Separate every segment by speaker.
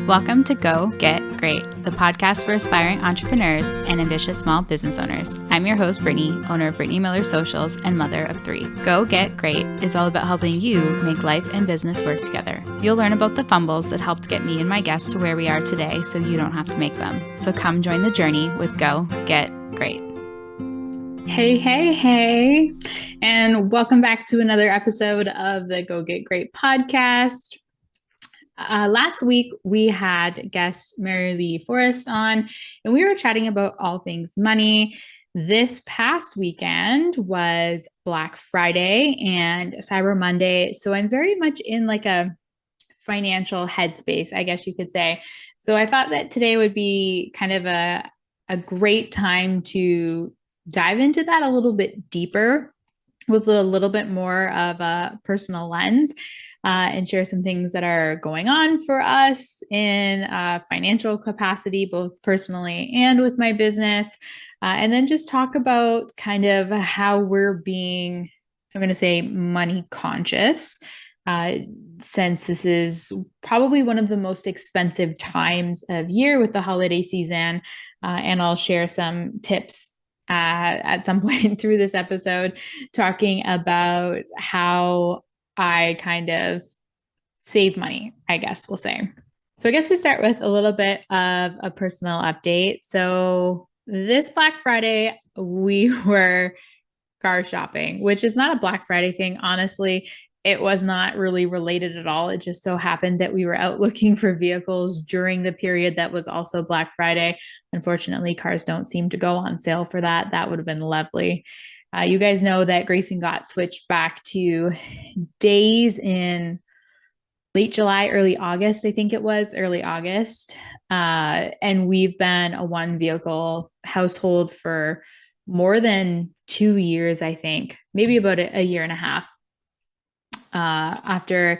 Speaker 1: Welcome to Go Get Great, the podcast for aspiring entrepreneurs and ambitious small business owners. I'm your host, Brittany, owner of Brittany Miller Socials and mother of 3. Go Get Great is all about helping you make life and business work together. You'll learn about the fumbles that helped get me and my guests to where we are today so you don't have to make them. So come join the journey with Go Get Great. Hey, and welcome back to another episode of the Go Get Great podcast. Last week, we had guest Mary Lee Forrest on, and we were chatting about all things money. This past weekend was Black Friday and Cyber Monday, so I'm very much in like a financial headspace, I guess you could say. So I thought that today would be kind of a great time to dive into that a little bit deeper with a little bit more of a personal lens. And share some things that are going on for us in financial capacity, both personally and with my business. And then just talk about kind of how we're being, I'm going to say, money conscious, since this is probably one of the most expensive times of year with the holiday season. And I'll share some tips at some point through this episode, talking about how I kind of save money, I guess we'll say. So I guess we start with a little bit of a personal update. So this Black Friday, we were car shopping, which is not a Black Friday thing. Honestly, it was not really related at all. It just so happened that we were out looking for vehicles during the period that was also Black Friday. Unfortunately, cars don't seem to go on sale for that. That would have been lovely. You guys know that Grayson got switched back to days in late July, early August, I think it was early August. And we've been a one vehicle household for more than 2 years, I think, maybe about a year and a half. After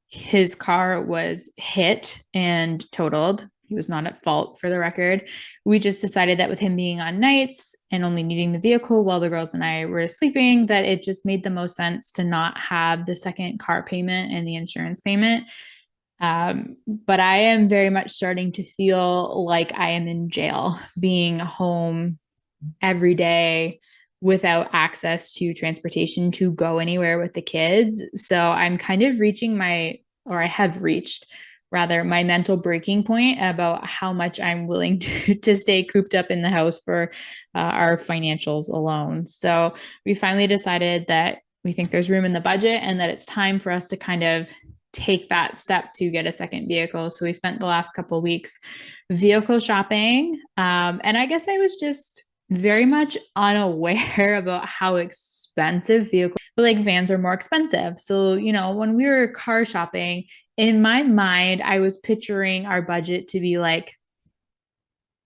Speaker 1: his car was hit and totaled, he was not at fault for the record. We just decided that with him being on nights and only needing the vehicle while the girls and I were sleeping, that it just made the most sense to not have the second car payment and the insurance payment. But I am very much starting to feel like I am in jail, being home every day without access to transportation to go anywhere with the kids. So I'm kind of I have reached rather my mental breaking point about how much I'm willing to stay cooped up in the house for our financials alone. So we finally decided that we think there's room in the budget and that it's time for us to kind of take that step to get a second vehicle. So we spent the last couple of weeks vehicle shopping. And I guess I was just very much unaware about how expensive vans are more expensive. So, when we were car shopping, in my mind, I was picturing our budget to be like,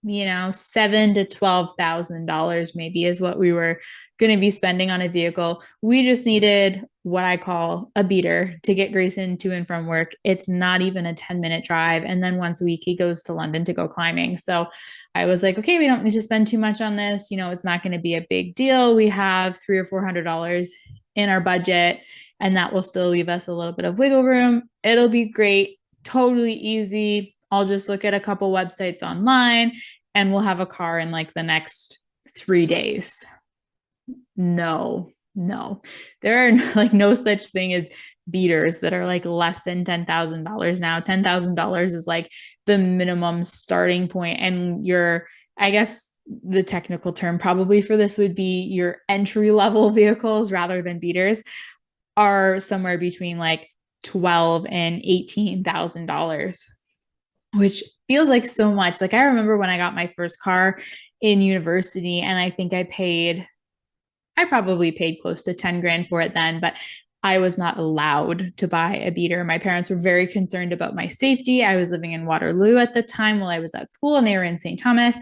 Speaker 1: $7,000 to $12,000 maybe is what we were going to be spending on a vehicle. We just needed what I call a beater to get Grayson to and from work. It's not even a 10-minute drive. And then once a week, he goes to London to go climbing. So I was like, okay, we don't need to spend too much on this. It's not going to be a big deal. We have $300 or $400 in our budget, and that will still leave us a little bit of wiggle room. It'll be great. Totally easy. I'll just look at a couple websites online and we'll have a car in like the next 3 days. No. There are like no such thing as beaters that are like less than $10,000 now. $10,000 is like the minimum starting point. And I guess the technical term probably for this would be your entry level vehicles rather than beaters are somewhere between like $12,000 and $18,000, which feels like so much. Like I remember when I got my first car in university, and I think I probably paid close to 10 grand for it then, but I was not allowed to buy a beater. My parents were very concerned about my safety. I was living in Waterloo at the time while I was at school, and they were in St. Thomas.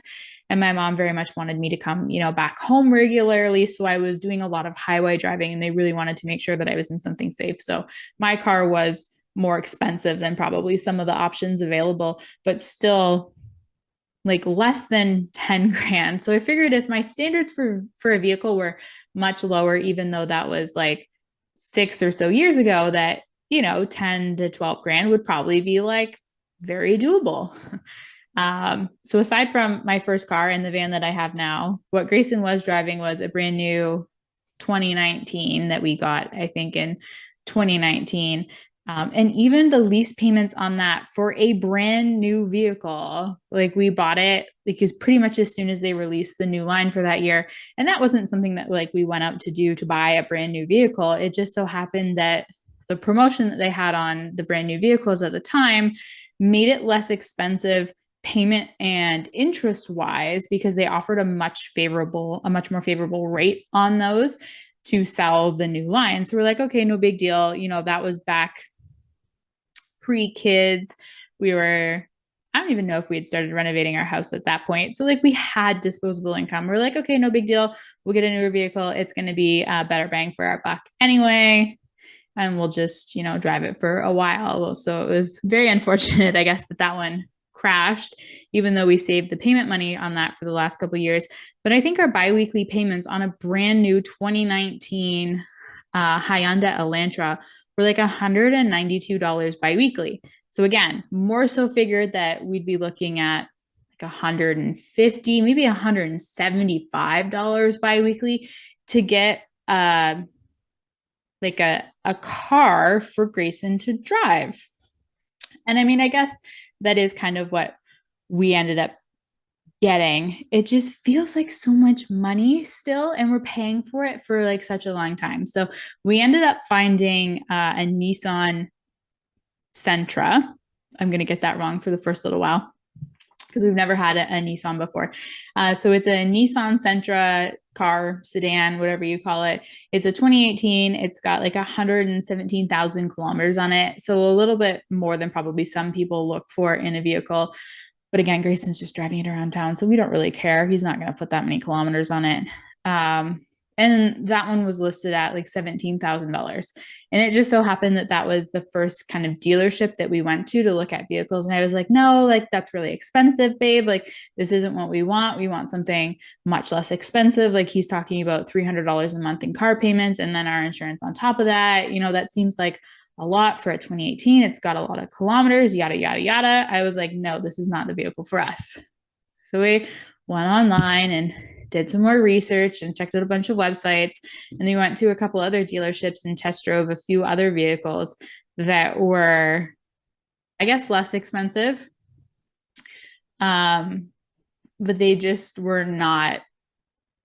Speaker 1: And my mom very much wanted me to come, back home regularly. So I was doing a lot of highway driving, and they really wanted to make sure that I was in something safe. So my car was more expensive than probably some of the options available, but still like less than 10 grand. So I figured if my standards for a vehicle were much lower, even though that was like 6 or so years ago, that, 10 to 12 grand would probably be like very doable. So aside from my first car and the van that I have now, what Grayson was driving was a brand new 2019 that we got, I think, in 2019. And even the lease payments on that for a brand new vehicle, like we bought it because pretty much as soon as they released the new line for that year. And that wasn't something that like we went out to do to buy a brand new vehicle. It just so happened that the promotion that they had on the brand new vehicles at the time made it less expensive payment and interest wise because they offered a much more favorable rate on those to sell the new line. So we're like, okay, no big deal. That was back pre-kids. I don't even know if we had started renovating our house at that point. So like we had disposable income. We're like, okay, no big deal. We'll get a newer vehicle. It's going to be a better bang for our buck anyway. And we'll just, drive it for a while. So it was very unfortunate, I guess, that one crashed, even though we saved the payment money on that for the last couple of years. But I think our biweekly payments on a brand new 2019 Hyundai Elantra were like $192 biweekly. So again, more so figured that we'd be looking at like $150, maybe $175 biweekly to get like a car for Grayson to drive. And I mean, I guess that is kind of what we ended up getting. It just feels like so much money still, and we're paying for it for like such a long time. So we ended up finding a Nissan Sentra. I'm going to get that wrong for the first little while because we've never had a Nissan before. So it's a Nissan Sentra car, sedan, whatever you call it. It's a 2018. It's got like 117,000 kilometers on it. So a little bit more than probably some people look for in a vehicle. But again, Grayson's just driving it around town, so we don't really care. He's not going to put that many kilometers on it. And that one was listed at like $17,000. And it just so happened that that was the first kind of dealership that we went to look at vehicles. And I was like, no, like that's really expensive, babe. Like this isn't what we want. We want something much less expensive. Like he's talking about $300 a month in car payments and then our insurance on top of that. That seems like a lot for a 2018. It's got a lot of kilometers, yada, yada, yada. I was like, no, this is not the vehicle for us. So we went online and did some more research and checked out a bunch of websites. And then we went to a couple other dealerships and test drove a few other vehicles that were, I guess, less expensive. But they just were not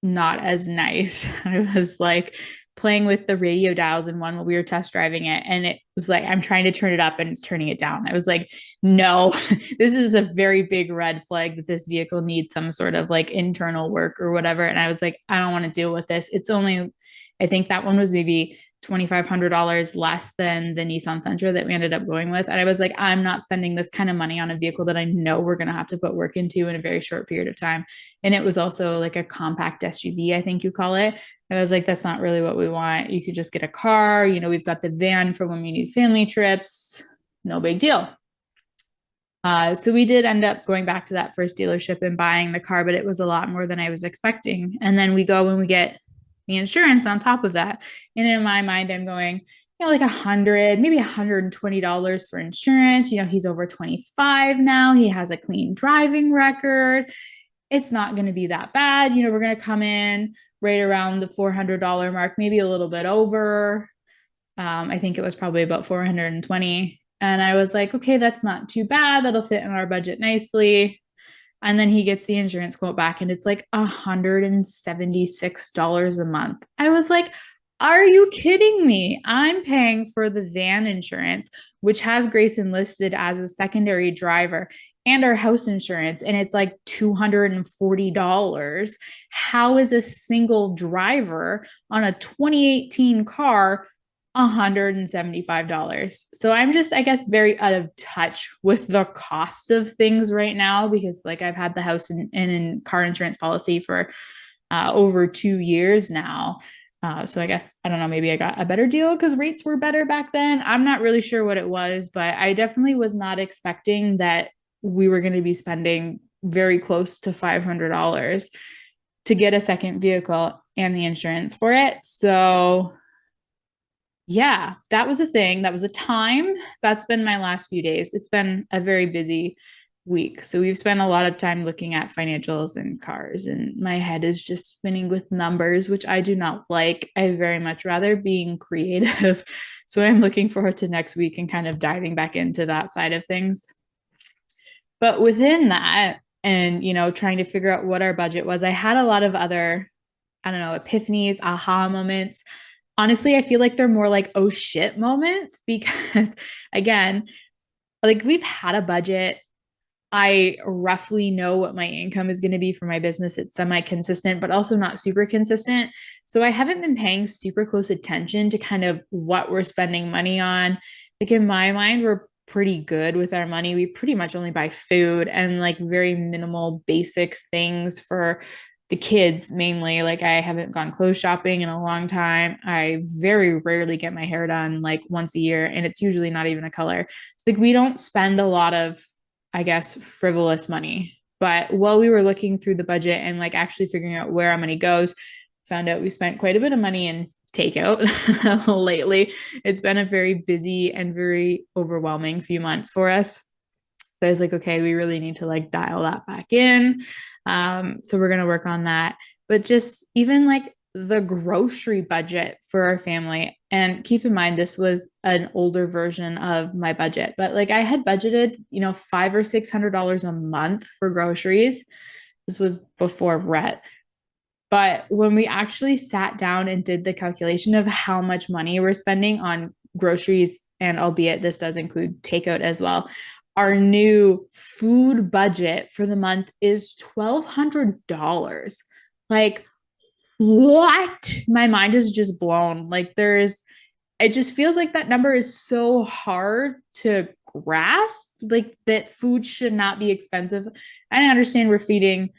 Speaker 1: as nice. I was like playing with the radio dials in one while we were test driving it. And it was like, I'm trying to turn it up and it's turning it down. I was like, no, this is a very big red flag that this vehicle needs some sort of like internal work or whatever. And I was like, I don't want to deal with this. It's only, I think that one was maybe $2,500 less than the Nissan Sentra that we ended up going with. And I was like, I'm not spending this kind of money on a vehicle that I know we're going to have to put work into in a very short period of time. And it was also like a compact SUV, I think you call it. I was like, that's not really what we want. You could just get a car. We've got the van for when we need family trips. No big deal. So we did end up going back to that first dealership and buying the car, but it was a lot more than I was expecting. And then we go and we get the insurance on top of that. And in my mind, I'm going, like $100, maybe $120 for insurance. He's over 25 now. He has a clean driving record. It's not going to be that bad. We're going to come in right around the $400 mark, maybe a little bit over. I think it was probably about 420. And I was like, okay, that's not too bad. That'll fit in our budget nicely. And then he gets the insurance quote back and it's like $176 a month. I was like, are you kidding me? I'm paying for the van insurance, which has Grayson listed as a secondary driver, and our house insurance, and it's like $240. How is a single driver on a 2018 car $175? So I'm just, I guess, very out of touch with the cost of things right now because like I've had the house and car insurance policy for over 2 years now. So I guess, I don't know, maybe I got a better deal because rates were better back then. I'm not really sure what it was, but I definitely was not expecting that we were going to be spending very close to $500 to get a second vehicle and the insurance for it. So Yeah, that was a thing. That was a time. That's been my last few days. It's been a very busy week. So we've spent a lot of time looking at financials and cars, and my head is just spinning with numbers, which I do not like. I very much rather being creative. So I'm looking forward to next week and kind of diving back into that side of things. But within that, and trying to figure out what our budget was, I had a lot of other, I don't know, epiphanies, aha moments. Honestly, I feel like they're more like oh shit moments because again, like we've had a budget. I roughly know what my income is going to be for my business. It's semi consistent, but also not super consistent. So I haven't been paying super close attention to kind of what we're spending money on. Like in my mind, we're pretty good with our money. We pretty much only buy food and like very minimal basic things for the kids mainly. Like I haven't gone clothes shopping in a long time. I very rarely get my hair done like once a year, and it's usually not even a color. So like we don't spend a lot of, I guess, frivolous money. But while we were looking through the budget and like actually figuring out where our money goes, found out we spent quite a bit of money in takeout lately. It's been a very busy and very overwhelming few months for us. So I was like, okay, we really need to like dial that back in. So we're going to work on that. But just even like the grocery budget for our family. And keep in mind, this was an older version of my budget, but like I had budgeted, $500 or $600 a month for groceries. This was before Rhett. But when we actually sat down and did the calculation of how much money we're spending on groceries, and albeit this does include takeout as well, our new food budget for the month is $1,200. Like, what? My mind is just blown. Like, it just feels like that number is so hard to grasp, like that food should not be expensive. I understand we're feeding,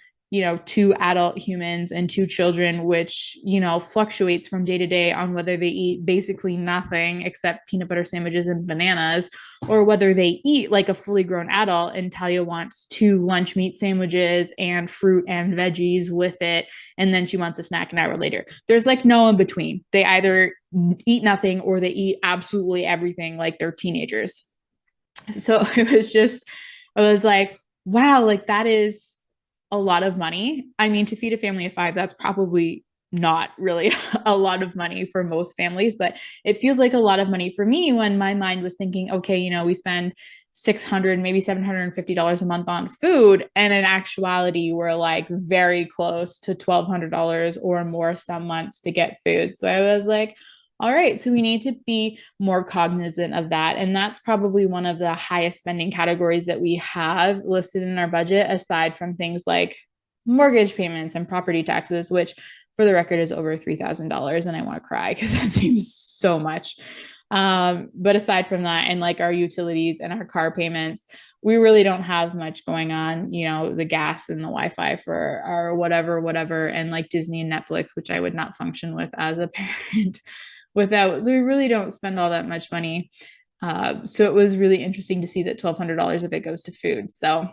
Speaker 1: two adult humans and two children, which, fluctuates from day to day on whether they eat basically nothing except peanut butter sandwiches and bananas, or whether they eat like a fully grown adult and Talia wants two lunch meat sandwiches and fruit and veggies with it. And then she wants a snack an hour later. There's like no in between. They either eat nothing or they eat absolutely everything like they're teenagers. So I was like, wow, like that is a lot of money. I mean, to feed a family of five, that's probably not really a lot of money for most families, but it feels like a lot of money for me when my mind was thinking, okay, we spend 600, maybe $750 a month on food. And in actuality, we're like very close to $1,200 or more some months to get food. So I was like, all right, so we need to be more cognizant of that. And that's probably one of the highest spending categories that we have listed in our budget, aside from things like mortgage payments and property taxes, which for the record is over $3,000. And I want to cry because that seems so much. But aside from that, and like our utilities and our car payments, we really don't have much going on, the gas and the Wi-Fi for our whatever, and like Disney and Netflix, which I would not function with as a parent without. So we really don't spend all that much money. So it was really interesting to see that $1,200 of it goes to food. So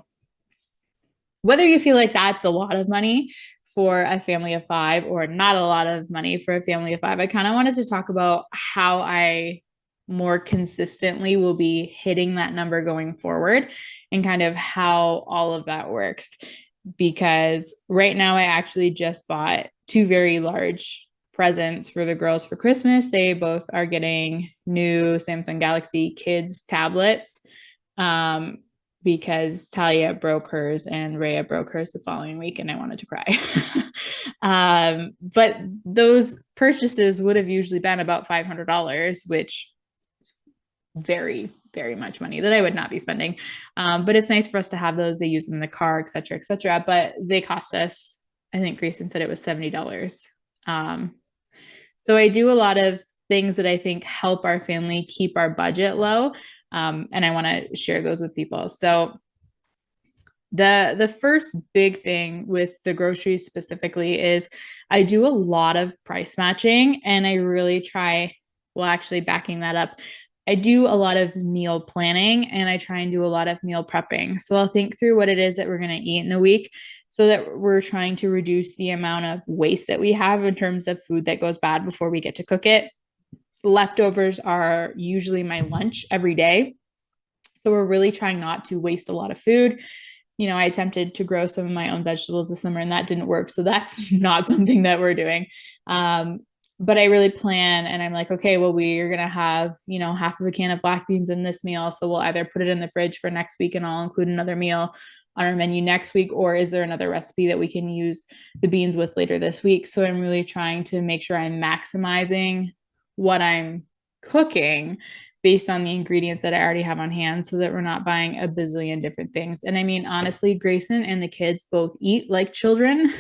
Speaker 1: whether you feel like that's a lot of money for a family of five or not a lot of money for a family of five, I kind of wanted to talk about how I more consistently will be hitting that number going forward and kind of how all of that works. Because right now, I actually just bought two very large presents for the girls for Christmas. They both are getting new Samsung Galaxy Kids tablets. Because Talia broke hers and Rhea broke hers the following week, and I wanted to cry. But those purchases would have usually been about $500, which is very, very much money that I would not be spending. But it's nice for us to have those. They use them in the car, et cetera, et cetera. But they cost us, I think Grayson said it was $70. So I do a lot of things that I think help our family keep our budget low. And I want to share those with people. So the first big thing with the groceries specifically is I do a lot of price matching, and I really try, well, actually backing that up, I do a lot of meal planning, and I try and do a lot of meal prepping. So I'll think through what it is that we're going to eat in the week so that we're trying to reduce the amount of waste that we have in terms of food that goes bad before we get to cook it. leftovers are usually my lunch every day. So we're really trying not to waste a lot of food. I attempted to grow some of my own vegetables this summer and that didn't work. So that's not something that we're doing. But I really plan and I'm like, okay, well, we are going to have, half of a can of black beans in this meal. So we'll either put it in the fridge for next week and I'll include another meal on our menu next week, or is there another recipe that we can use the beans with later this week? So I'm really trying to make sure I'm maximizing what I'm cooking based on the ingredients that I already have on hand so that we're not buying a bazillion different things. And I mean, honestly, Grayson and the kids both eat like children.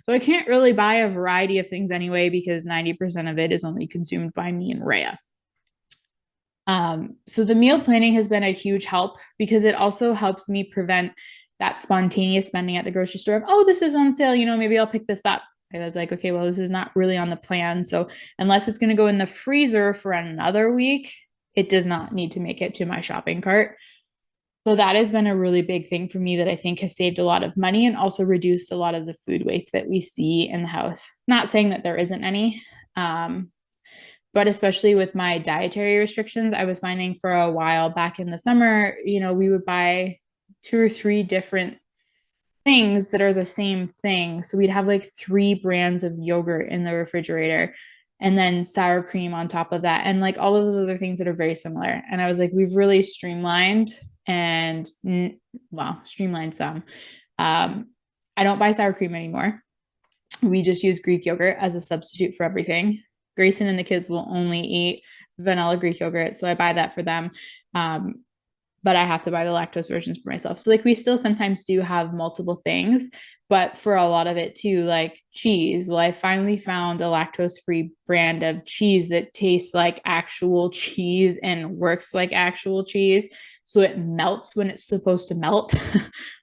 Speaker 1: So I can't really buy a variety of things anyway, because 90% of it is only consumed by me and Rhea. So the meal planning has been a huge help because it also helps me prevent that spontaneous spending at the grocery store of, oh, this is on sale, maybe I'll pick this up. I was like, okay, well, this is not really on the plan. So unless it's going to go in the freezer for another week, it does not need to make it to my shopping cart. So that has been a really big thing for me that I think has saved a lot of money and also reduced a lot of the food waste that we see in the house. Not saying that there isn't any, but especially with my dietary restrictions, I was finding for a while back in the summer, we would buy 2 or 3 different things that are the same thing. So we'd have like 3 brands of yogurt in the refrigerator and then sour cream on top of that and like all of those other things that are very similar. And I was like, we've really streamlined and streamlined some. I don't buy sour cream anymore. We just use Greek yogurt as a substitute for everything. Grayson and the kids will only eat vanilla Greek yogurt, so I buy that for them. But I have to buy the lactose versions for myself. So like we still sometimes do have multiple things, but for a lot of it too, like cheese. Well, I finally found a lactose-free brand of cheese that tastes like actual cheese and works like actual cheese. So it melts when it's supposed to melt,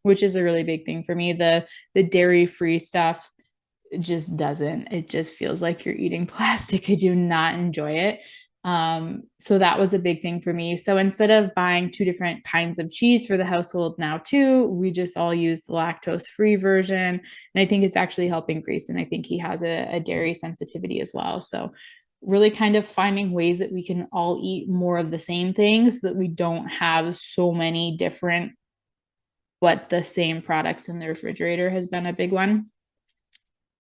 Speaker 1: which is a really big thing for me. The dairy-free stuff just doesn't. It just feels like you're eating plastic. I do not enjoy it. So that was a big thing for me. So instead of buying 2 different kinds of cheese for the household now too, we just all use the lactose-free version. And I think it's actually helping Grayson. I think he has a dairy sensitivity as well. So really kind of finding ways that we can all eat more of the same things so that we don't have so many different, but the same products in the refrigerator has been a big one.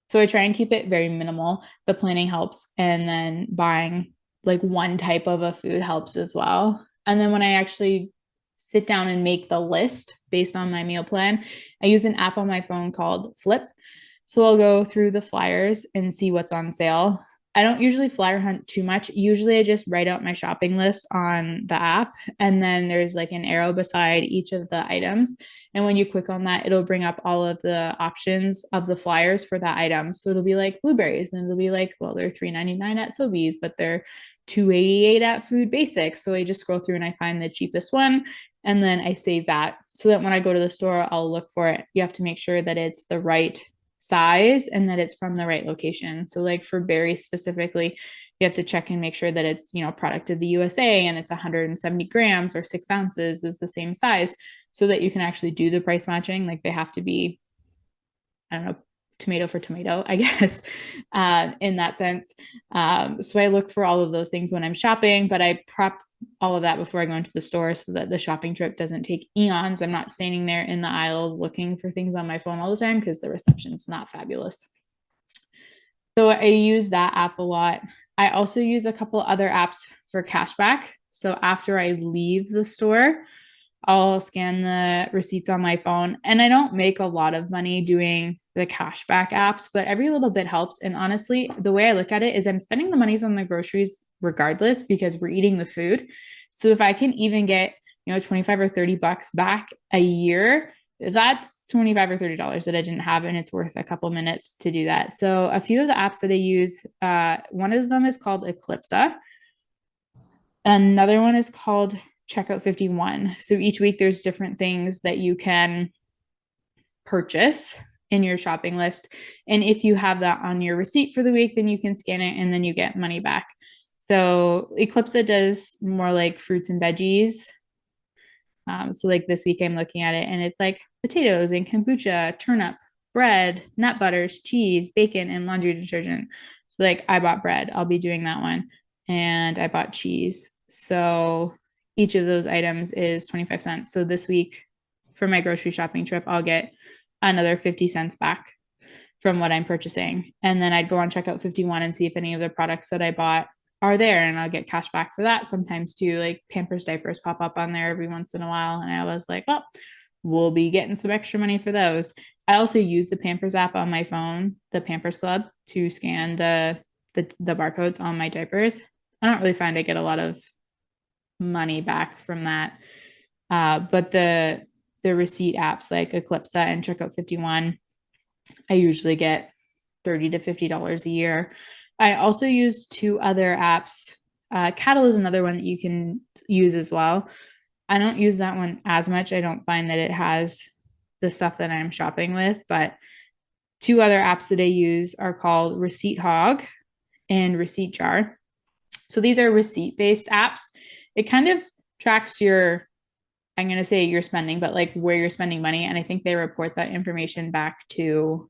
Speaker 1: So I try and keep it very minimal. The planning helps. And then buying like one type of a food helps as well. And then when I actually sit down and make the list based on my meal plan, I use an app on my phone called Flipp. So I'll go through the flyers and see what's on sale. I don't usually flyer hunt too much. Usually I just write out my shopping list on the app and then there's like an arrow beside each of the items. And when you click on that, it'll bring up all of the options of the flyers for that item. So it'll be like blueberries and it'll be like, well, they're $3.99 at Sobeys, but they're $2.88 at Food Basics. So I just scroll through and I find the cheapest one and then I save that so that when I go to the store, I'll look for it. You have to make sure that it's the right size and that it's from the right location. So like for berries specifically, you have to check and make sure that it's, product of the USA and it's 170 grams or 6 ounces is the same size so that you can actually do the price matching. Like they have to be, I don't know, tomato for tomato, I guess, in that sense. So I look for all of those things when I'm shopping, but I prep all of that before I go into the store so that the shopping trip doesn't take eons. I'm not standing there in the aisles looking for things on my phone all the time because the reception's not fabulous. So I use that app a lot. I also use a couple other apps for cashback. So after I leave the store, I'll scan the receipts on my phone. And I don't make a lot of money doing the cashback apps, but every little bit helps. And honestly, the way I look at it is I'm spending the monies on the groceries regardless because we're eating the food. So if I can even get, 25 or 30 bucks back a year, that's 25 or $30 that I didn't have, and it's worth a couple minutes to do that. So a few of the apps that I use, one of them is called Eclipsa. Another one is called Checkout 51. So each week there's different things that you can purchase in your shopping list. And if you have that on your receipt for the week, then you can scan it and then you get money back. So Eclipsa does more like fruits and veggies. So like this week I'm looking at it and it's like potatoes and kombucha, turnip, bread, nut butters, cheese, bacon, and laundry detergent. So like I bought bread. I'll be doing that one. and I bought cheese. So each of those items is 25 cents. So this week for my grocery shopping trip, I'll get another 50 cents back from what I'm purchasing. And then I'd go on checkout 51 and see if any of the products that I bought are there, and I'll get cash back for that sometimes too. Like Pampers diapers pop up on there every once in a while. And I was like, well, we'll be getting some extra money for those. I also use the Pampers app on my phone, the Pampers Club, to scan the barcodes on my diapers. I don't really find I get a lot of money back from that. But the receipt apps like Eclipsa and Checkout 51, I usually get $30 to $50 a year. I also use two other apps. Caddle is another one that you can use as well. I don't use that one as much. I don't find that it has the stuff that I'm shopping with, but two other apps that I use are called Receipt Hog and Receipt Jar. So these are receipt-based apps. It kind of tracks your, I'm going to say your spending, but like where you're spending money. And I think they report that information back to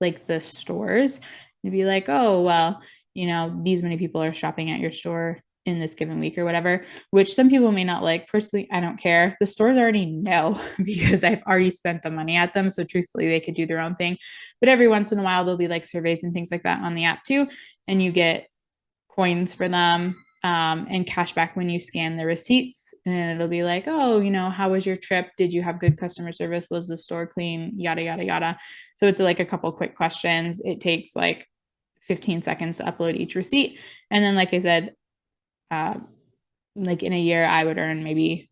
Speaker 1: like the stores and be like, oh, well, you know, these many people are shopping at your store in this given week or whatever, which some people may not like. Personally, I don't care. The stores already know because I've already spent the money at them. So truthfully, they could do their own thing. But every once in a while, there'll be like surveys and things like that on the app too. And you get coins for them and cash back when you scan the receipts. And it'll be like, oh, you know, how was your trip? Did you have good customer service? Was the store clean? Yada, yada, yada. So it's like a couple quick questions. It takes like 15 seconds to upload each receipt. And then, like I said, like in a year, I would earn maybe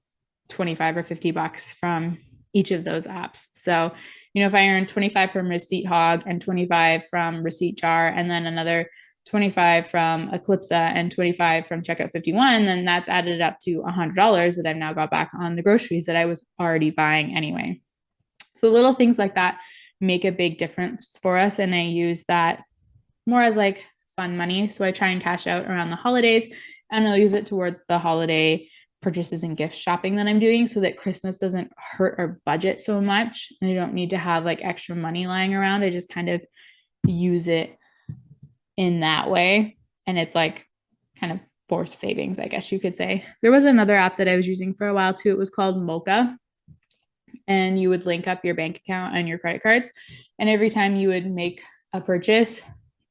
Speaker 1: 25 or 50 bucks from each of those apps. So, you know, if I earn 25 from Receipt Hog and 25 from Receipt Jar, and then another 25 from Eclipsa and 25 from Checkout 51, then that's added up to $100 that I've now got back on the groceries that I was already buying anyway. So little things like that make a big difference for us. And I use that more as like fun money. So I try and cash out around the holidays, and I'll use it towards the holiday purchases and gift shopping that I'm doing so that Christmas doesn't hurt our budget so much. And I don't need to have like extra money lying around. I just kind of use it in that way. And it's like kind of forced savings, I guess you could say. There was another app that I was using for a while too. It was called Mocha. And you would link up your bank account and your credit cards. And every time you would make a purchase,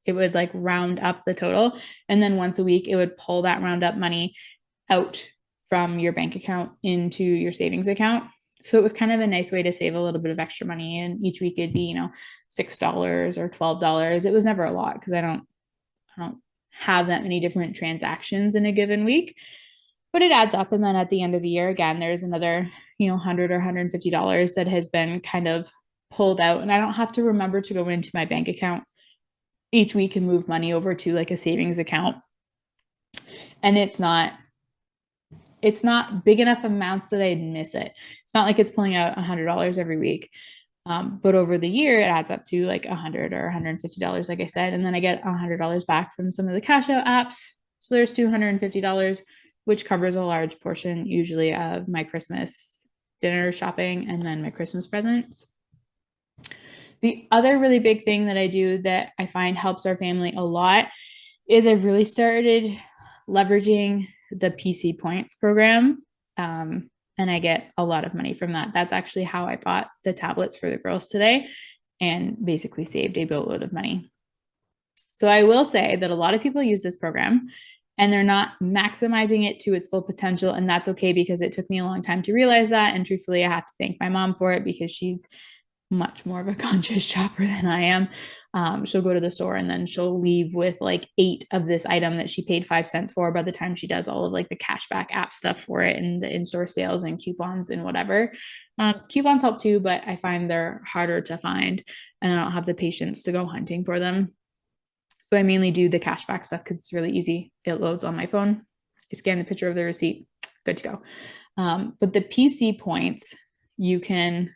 Speaker 1: it would like round up the total. And then once a week, it would pull that round up money out from your bank account into your savings account. So it was kind of a nice way to save a little bit of extra money. And each week it'd be, you know, $6 or $12. It was never a lot because I don't have that many different transactions in a given week, but it adds up. And then at the end of the year, again, there's another, you know, $100 or $150 that has been kind of pulled out. And I don't have to remember to go into my bank account each week and move money over to like a savings account. And it's not big enough amounts that I'd miss it. It's not like it's pulling out $100 every week. But over the year, it adds up to like $100 or $150, like I said. And then I get $100 back from some of the cash out apps. So there's $250, which covers a large portion usually of my Christmas dinner shopping and then my Christmas presents. The other really big thing that I do that I find helps our family a lot is I've really started leveraging the PC points program. And I get a lot of money from that. That's actually how I bought the tablets for the girls today and basically saved a boatload of money. So I will say that a lot of people use this program and they're not maximizing it to its full potential. And that's okay because it took me a long time to realize that. And truthfully, I have to thank my mom for it because she's much more of a conscious shopper than I am. She'll go to the store and then she'll leave with like 8 of this item that she paid 5 cents for by the time she does all of like the cashback app stuff for it and the in-store sales and coupons and whatever. Coupons help too, but I find they're harder to find and I don't have the patience to go hunting for them. So I mainly do the cashback stuff because it's really easy. It loads on my phone. I scan the picture of the receipt, good to go. But the PC points, you can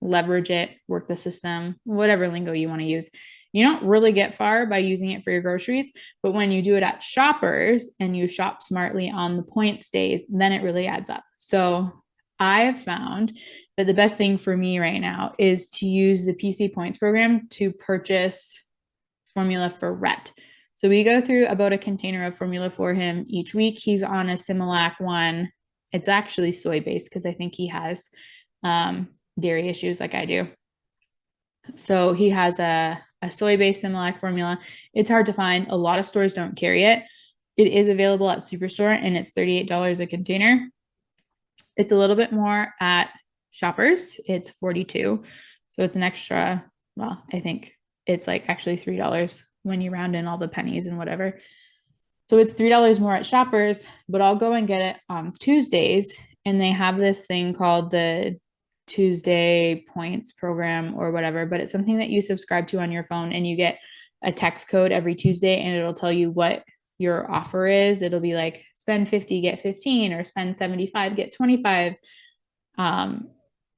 Speaker 1: leverage it, work the system, whatever lingo you want to use. You don't really get far by using it for your groceries, but when you do it at Shoppers and you shop smartly on the points days, then it really adds up. So I have found that the best thing for me right now is to use the PC points program to purchase formula for Rhett. So we go through about a container of formula for him each week. He's on a Similac one. It's actually soy-based because I think he has dairy issues like I do. So he has a soy-based Similac formula. It's hard to find. A lot of stores don't carry it. It is available at Superstore, and it's $38 a container. It's a little bit more at Shoppers. It's $42. So it's an extra, well, I think it's like actually $3 when you round in all the pennies and whatever. So it's $3 more at Shoppers, but I'll go and get it on Tuesdays. And they have this thing called the Tuesday points program or whatever, but it's something that you subscribe to on your phone, and you get a text code every Tuesday, and it'll tell you what your offer is. It'll be like spend 50, get 15, or spend 75, get 25.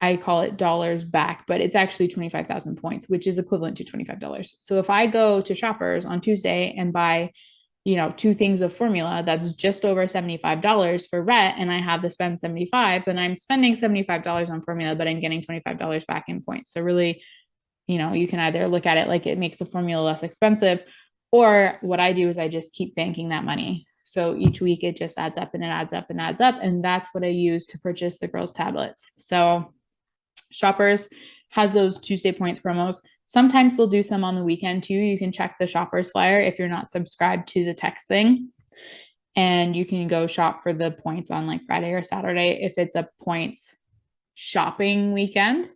Speaker 1: I call it dollars back, but it's actually 25,000 points, which is equivalent to $25. So if I go to Shoppers on Tuesday and buy, 2 things of formula, that's just over $75 for Rhett, and I have to spend 75, then I'm spending $75 on formula, but I'm getting $25 back in points. So really, you can either look at it like it makes the formula less expensive, or what I do is I just keep banking that money. So each week it just adds up and it adds up and adds up. And that's what I use to purchase the girls' tablets. So Shoppers has those Tuesday points promos. Sometimes they'll do some on the weekend too. You can check the Shoppers flyer if you're not subscribed to the text thing. And you can go shop for the points on like Friday or Saturday if it's a points shopping weekend.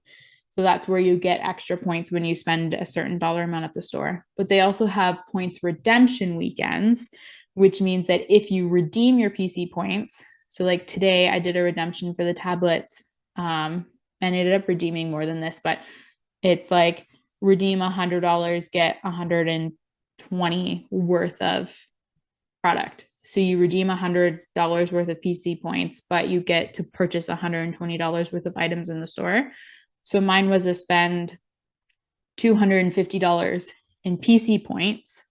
Speaker 1: So that's where you get extra points when you spend a certain dollar amount at the store. But they also have points redemption weekends, which means that if you redeem your PC points, so like today I did a redemption for the tablets, and ended up redeeming more than this, but it's like redeem $100, get 120 worth of product. So you redeem $100 worth of PC points, but you get to purchase $120 worth of items in the store. So mine was to spend $250 in PC points,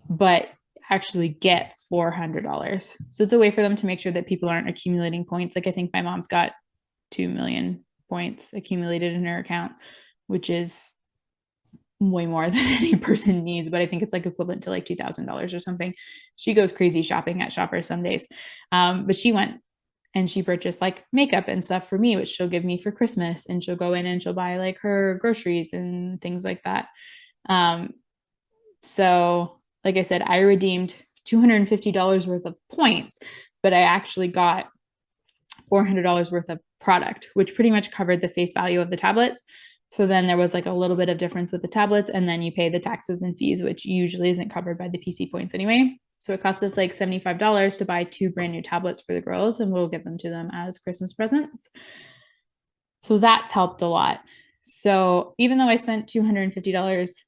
Speaker 1: but actually get $400. So it's a way for them to make sure that people aren't accumulating points. Like I think my mom's got 2 million points accumulated in her account, which is way more than any person needs, but I think it's like equivalent to like $2,000 or something. She goes crazy shopping at Shoppers some days. But she went and she purchased like makeup and stuff for me, which she'll give me for Christmas, and she'll go in and she'll buy like her groceries and things like that. So like I said, I redeemed $250 worth of points, but I actually got $400 worth of product, which pretty much covered the face value of the tablets. So then there was like a little bit of difference with the tablets, and then you pay the taxes and fees, which usually isn't covered by the PC points anyway. So it cost us like $75 to buy 2 brand new tablets for the girls, and we'll give them to them as Christmas presents. So that's helped a lot. So even though I spent $250,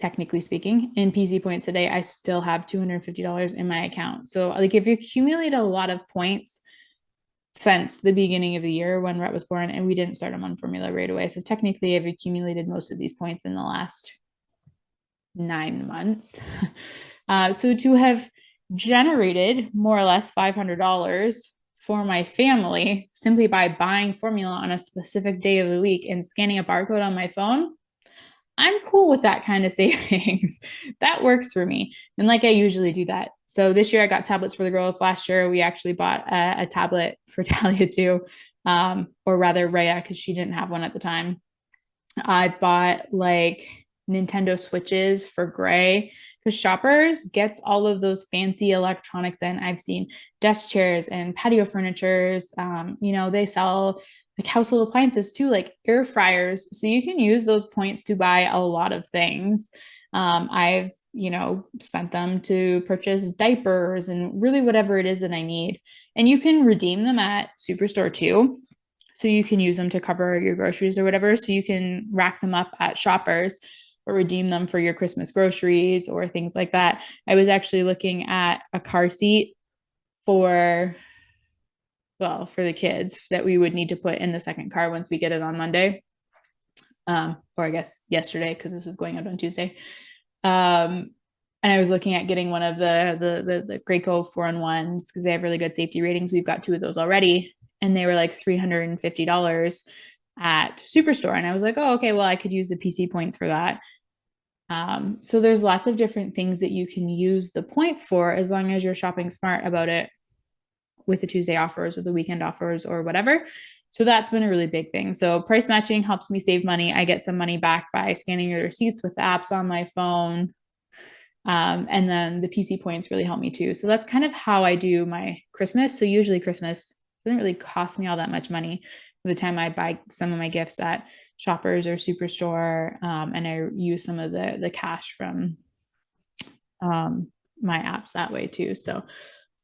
Speaker 1: technically speaking, in PC points today, I still have $250 in my account. So like if you accumulate a lot of points since the beginning of the year when Rhett was born, and we didn't start him on formula right away. So technically I've accumulated most of these points in the last 9 months. So to have generated more or less $500 for my family simply by buying formula on a specific day of the week and scanning a barcode on my phone, I'm cool with that kind of savings. That works for me. And like I usually do that. So this year I got tablets for the girls. Last year we actually bought a tablet for Talia too, or rather Rhea, because she didn't have one at the time. I bought like Nintendo Switches for Gray, because Shoppers gets all of those fancy electronics in. I've seen desk chairs and patio furnitures. They sell like household appliances too, like air fryers. So you can use those points to buy a lot of things. I've, spent them to purchase diapers and really whatever it is that I need. And you can redeem them at Superstore too. So you can use them to cover your groceries or whatever. So you can rack them up at Shoppers or redeem them for your Christmas groceries or things like that. I was actually looking at a car seat for the kids that we would need to put in the second car once we get it on Monday. Or I guess yesterday, because this is going out on Tuesday. And I was looking at getting one of the Graco 4-in-1s because they have really good safety ratings. We've got 2 of those already, and they were like $350 at Superstore. And I was like, oh, okay, well, I could use the PC points for that. So there's lots of different things that you can use the points for as long as you're shopping smart about it with the Tuesday offers or the weekend offers or whatever. So that's been a really big thing. So price matching helps me save money. I get some money back by scanning your receipts with the apps on my phone. And then the PC points really help me too. So that's kind of how I do my Christmas. So usually Christmas doesn't really cost me all that much money by the time I buy some of my gifts at Shoppers or Superstore. And I use some of the cash from my apps that way too. So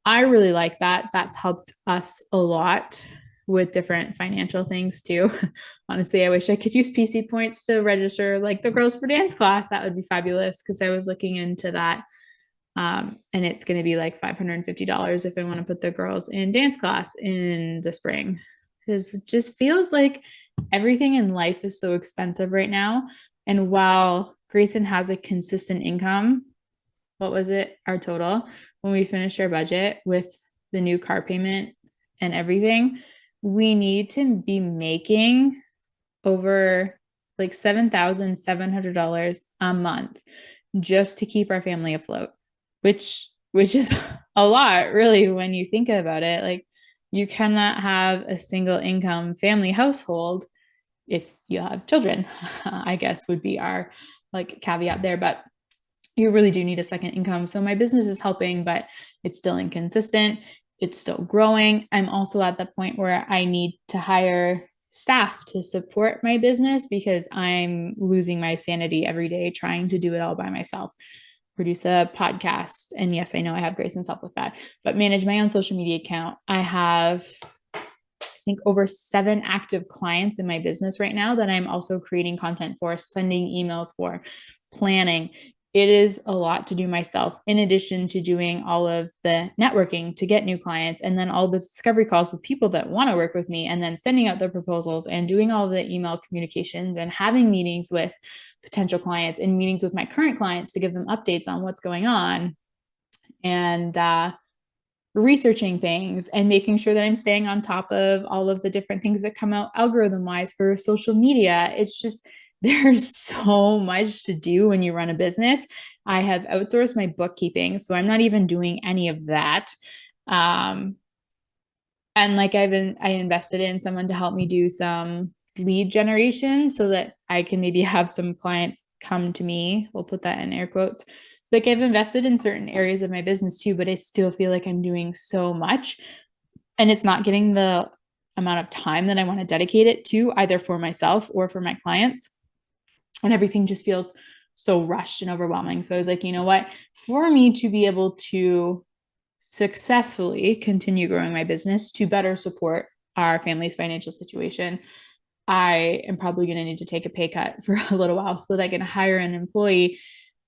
Speaker 1: I really like that. That's helped us a lot with different financial things too. Honestly, I wish I could use PC points to register like the girls for dance class. That would be fabulous because I was looking into that. And it's going to be like $550 if I want to put the girls in dance class in the spring. Because it just feels like everything in life is so expensive right now. And while Grayson has a consistent income, what was it? Our total when we finished our budget with the new car payment and everything, we need to be making over like $7,700 a month just to keep our family afloat, which is a lot, really, when you think about it. Like, you cannot have a single income family household if you have children, I guess would be our like caveat there. But you really do need a second income. So my business is helping, but it's still inconsistent. It's still growing. I'm also at the point where I need to hire staff to support my business because I'm losing my sanity every day trying to do it all by myself. Produce a podcast. And yes, I know I have Grayson's help with that, but manage my own social media account. I have, I think, over 7 active clients in my business right now that I'm also creating content for, sending emails for, planning. It is a lot to do myself, in addition to doing all of the networking to get new clients, and then all the discovery calls with people that want to work with me, and then sending out the proposals and doing all of the email communications and having meetings with potential clients and meetings with my current clients to give them updates on what's going on, and researching things and making sure that I'm staying on top of all of the different things that come out algorithm wise for social media. It's just, there's so much to do when you run a business. I have outsourced my bookkeeping, so I'm not even doing any of that. And like I invested in someone to help me do some lead generation so that I can maybe have some clients come to me. We'll put that in air quotes. So like I've invested in certain areas of my business too, but I still feel like I'm doing so much and it's not getting the amount of time that I want to dedicate it to, either for myself or for my clients. And everything just feels so rushed and overwhelming. So I was like, you know what? For me to be able to successfully continue growing my business to better support our family's financial situation, I am probably going to need to take a pay cut for a little while so that I can hire an employee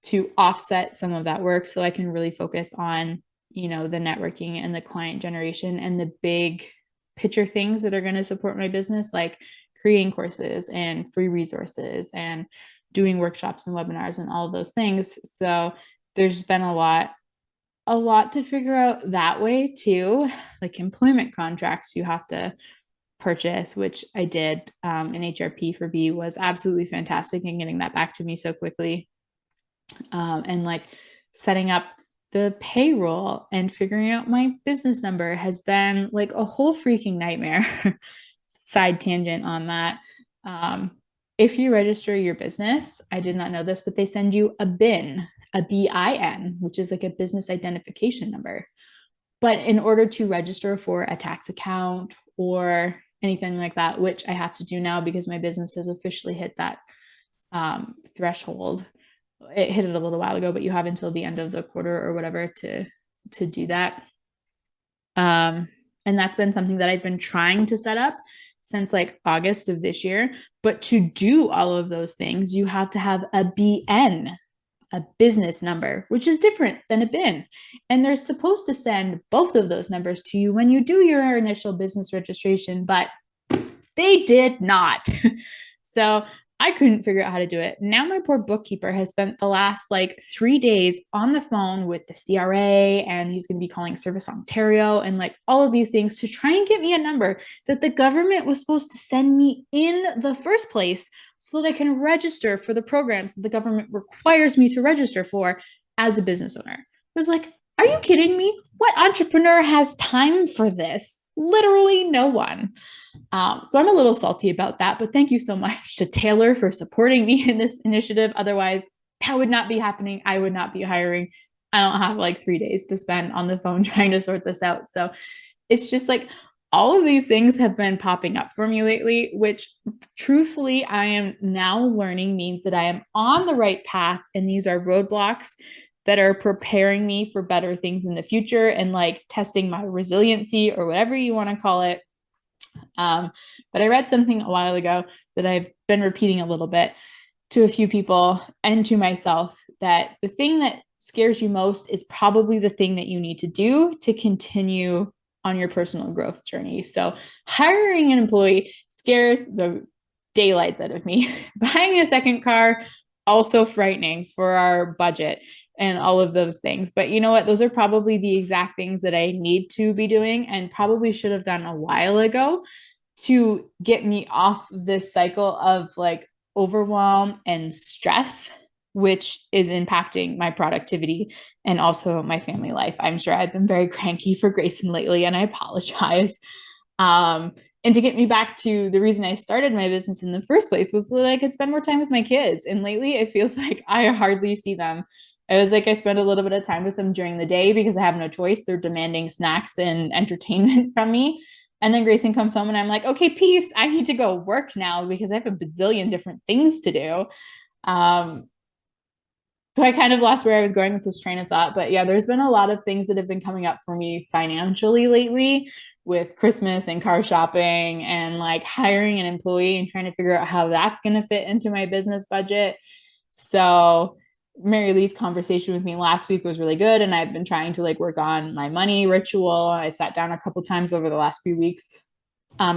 Speaker 1: to offset some of that work so I can really focus on, the networking and the client generation and the big picture things that are going to support my business, like creating courses and free resources and doing workshops and webinars and all of those things. So there's been a lot to figure out that way too. Like employment contracts you have to purchase, which I did. An HRP for B was absolutely fantastic in getting that back to me so quickly. And like setting up the payroll and figuring out my business number has been like a whole freaking nightmare. Side tangent on that. If you register your business, I did not know this, but they send you a BIN, a BIN, which is like a business identification number. But in order to register for a tax account or anything like that, which I have to do now because my business has officially hit that threshold. It hit it a little while ago, but you have until the end of the quarter or whatever to do that. And that's been something that I've been trying to set up since like August of this year. But to do all of those things, you have to have a BN, a business number, which is different than a BIN. And they're supposed to send both of those numbers to you when you do your initial business registration, but they did not. So I couldn't figure out how to do it. Now my poor bookkeeper has spent the last like 3 days on the phone with the CRA, and he's going to be calling Service Ontario and like all of these things to try and get me a number that the government was supposed to send me in the first place so that I can register for the programs that the government requires me to register for as a business owner. I was like, are you kidding me? What entrepreneur has time for this? Literally no one. So I'm a little salty about that, but thank you so much to Taylor for supporting me in this initiative. Otherwise, that would not be happening. I would not be hiring. I don't have like 3 days to spend on the phone trying to sort this out. So it's just like all of these things have been popping up for me lately, which truthfully, I am now learning means that I am on the right path. And these are roadblocks that are preparing me for better things in the future and like testing my resiliency or whatever you want to call it. But I read something a while ago that I've been repeating a little bit to a few people and to myself, that the thing that scares you most is probably the thing that you need to do to continue on your personal growth journey. So hiring an employee scares the daylights out of me. Buying a second car, also frightening for our budget and all of those things. But you know what? Those are probably the exact things that I need to be doing and probably should have done a while ago to get me off this cycle of like overwhelm and stress, which is impacting my productivity and also my family life. I'm sure I've been very cranky for Grayson lately, and I apologize. And to get me back to the reason I started my business in the first place was so that I could spend more time with my kids. And lately, it feels like I hardly see them. It was like I spend a little bit of time with them during the day because I have no choice. They're demanding snacks and entertainment from me. And then Grayson comes home and I'm like, okay, peace. I need to go work now because I have a bazillion different things to do. So I kind of lost where I was going with this train of thought. But yeah, there's been a lot of things that have been coming up for me financially lately with Christmas and car shopping and like hiring an employee and trying to figure out how that's going to fit into my business budget. So Mary Lee's conversation with me last week was really good. And I've been trying to like work on my money ritual. I've sat down a couple times over the last few weeks,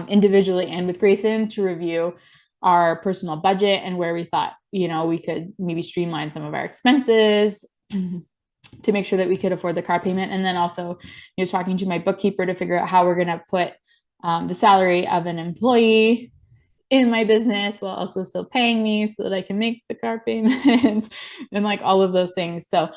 Speaker 1: individually and with Grayson, to review our personal budget and where we thought, you know, we could maybe streamline some of our expenses to make sure that we could afford the car payment. And then also, you know, talking to my bookkeeper to figure out how we're going to put the salary of an employee in my business while also still paying me so that I can make the car payments and like all of those things. So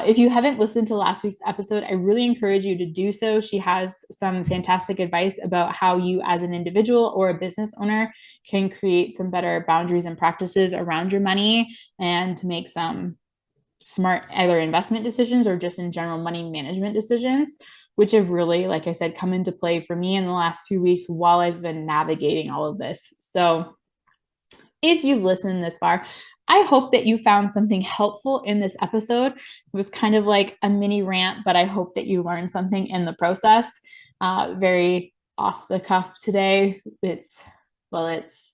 Speaker 1: if you haven't listened to last week's episode, I really encourage you to do so. She has some fantastic advice about how you as an individual or a business owner can create some better boundaries and practices around your money and to make some smart either investment decisions or just in general money management decisions, which have really, like I said, come into play for me in the last few weeks while I've been navigating all of this. So if you've listened this far, I hope that you found something helpful in this episode. It was kind of like a mini rant, but I hope that you learned something in the process. Very off the cuff today. It's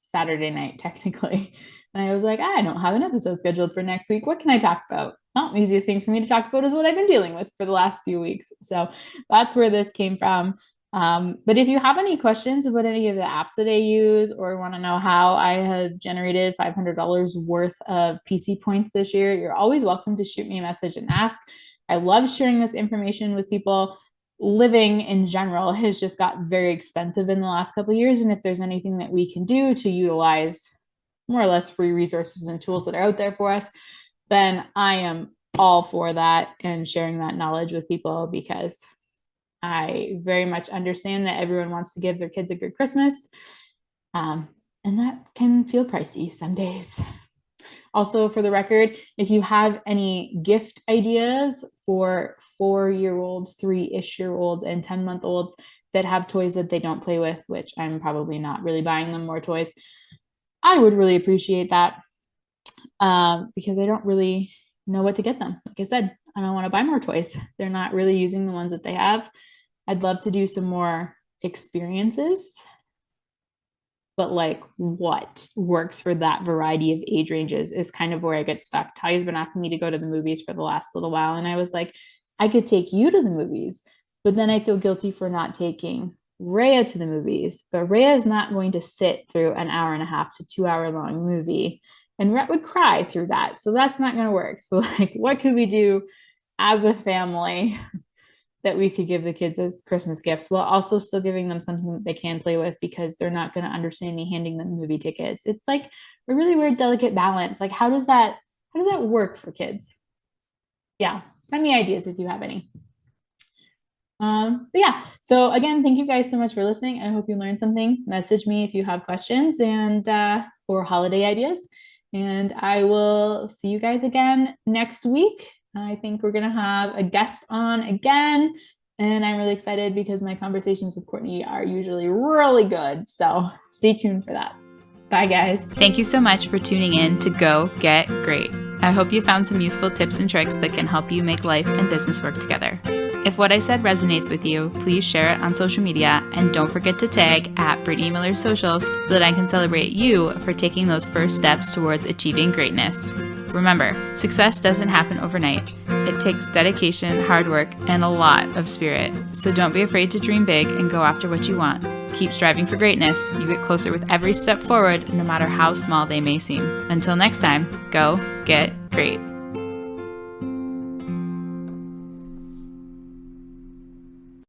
Speaker 1: Saturday night technically. And I was like, I don't have an episode scheduled for next week. What can I talk about? Well, the easiest thing for me to talk about is what I've been dealing with for the last few weeks. So that's where this came from. But if you have any questions about any of the apps that I use or want to know how I have generated $500 worth of PC points this year, you're always welcome to shoot me a message and ask. I love sharing this information with people. Living in general has just got very expensive in the last couple of years. And if there's anything that we can do to utilize more or less free resources and tools that are out there for us, then I am all for that and sharing that knowledge with people because I very much understand that everyone wants to give their kids a good Christmas. And that can feel pricey some days. Also, for the record, if you have any gift ideas for 4-year-olds, 3-ish-year-olds, and 10-month-olds that have toys that they don't play with, which I'm probably not really buying them more toys, I would really appreciate that because I don't really know what to get them. Like I said, I don't want to buy more toys. They're not really using the ones that they have. I'd love to do some more experiences, but like what works for that variety of age ranges is kind of where I get stuck. Talia's been asking me to go to the movies for the last little while. And I was like, I could take you to the movies, but then I feel guilty for not taking Rhea to the movies, but Rhea is not going to sit through an 1.5 to 2 hour long movie, and Rhett would cry through that. So that's not going to work. So like, what could we do as a family that we could give the kids as Christmas gifts while also still giving them something that they can play with, because they're not going to understand me handing them movie tickets. It's like a really weird, delicate balance. Like, how does that work for kids? Yeah. Send me ideas if you have any. But yeah, so again, thank you guys so much for listening. I hope you learned something. Message me if you have questions and or holiday ideas. And I will see you guys again next week. I think we're gonna have a guest on again. And I'm really excited because my conversations with Courtney are usually really good. So stay tuned for that. Bye, guys.
Speaker 2: Thank you so much for tuning in to Go Get Great. I hope you found some useful tips and tricks that can help you make life and business work together. If what I said resonates with you, please share it on social media, and don't forget to tag at Brittany Miller Socials so that I can celebrate you for taking those first steps towards achieving greatness. Remember, success doesn't happen overnight. It takes dedication, hard work, and a lot of spirit. So don't be afraid to dream big and go after what you want. Keep striving for greatness. You get closer with every step forward, no matter how small they may seem. Until next time, go get great.